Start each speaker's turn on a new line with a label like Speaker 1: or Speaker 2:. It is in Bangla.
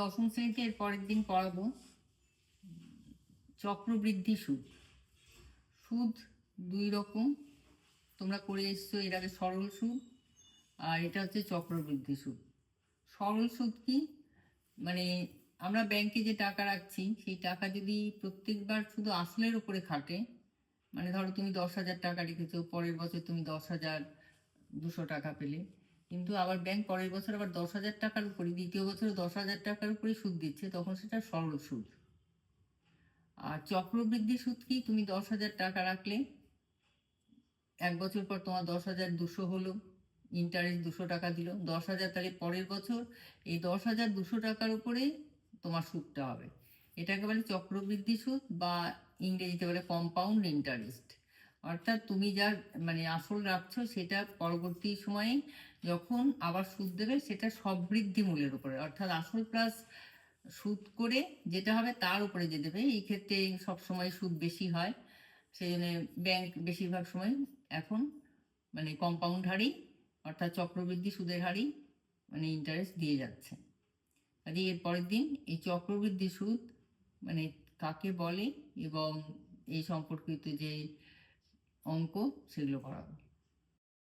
Speaker 1: দশম শ্রেণীতে এর পরের দিন পড়াবো চক্রবৃদ্ধি সুদ। সুদ দুই রকম, তোমরা করে এসছো এর আগে সরল সুদ, আর এটা হচ্ছে চক্রবৃদ্ধি সুদ। সরল সুদ কি, মানে আমরা ব্যাংকে যে টাকা রাখছি সেই টাকা যদি প্রত্যেকবার শুধু আসলের উপরে খাটে, মানে ধরো তুমি 10,000 টাকা রেখেছো, পরের বছর তুমি 10,200 টাকা পেলে, কিন্তু আবার ব্যাংক পরের বছর আবার 10,000 টাকার উপরে, দ্বিতীয় বছর 10,000 টাকার উপরে সুদ দিচ্ছে, তখন সেটা সরল সুদ। আর চক্রবৃদ্ধি সুদ কি, তুমি 10,000 টাকা রাখলে, এক বছর পর তোমার 10,200 হলো, ইন্টারেস্ট 200 টাকা দিল, 10,000, তাহলে পরের বছর এই 10,200 টাকার উপরে তোমার সুদটা হবে। এটাকে বলে চক্রবৃদ্ধি সুদ, বা ইংরেজিতে বলে কম্পাউন্ড ইন্টারেস্ট। অর্থাৎ তুমি যার মানে আসল রাখছো সেটা পরবর্তী সময়ে যখন আবার সুদ দেবে সেটা সববৃদ্ধি মূল্যের উপরে, অর্থাৎ আসল প্লাস সুদ করে যেটা হবে তার উপরে যে দেবে। এই ক্ষেত্রে সবসময় সুদ বেশি হয়, সেই জন্য ব্যাংক বেশিরভাগ সময় এখন মানে কম্পাউন্ড হারেই, অর্থাৎ চক্রবৃদ্ধি সুদের হারেই মানে ইন্টারেস্ট দিয়ে যাচ্ছে। কাজে এর পরের দিন এই চক্রবৃদ্ধি সুদ মানে কাকে বলে এবং এই সম্পর্কিত যে অঙ্ক সেগুলো করাবো।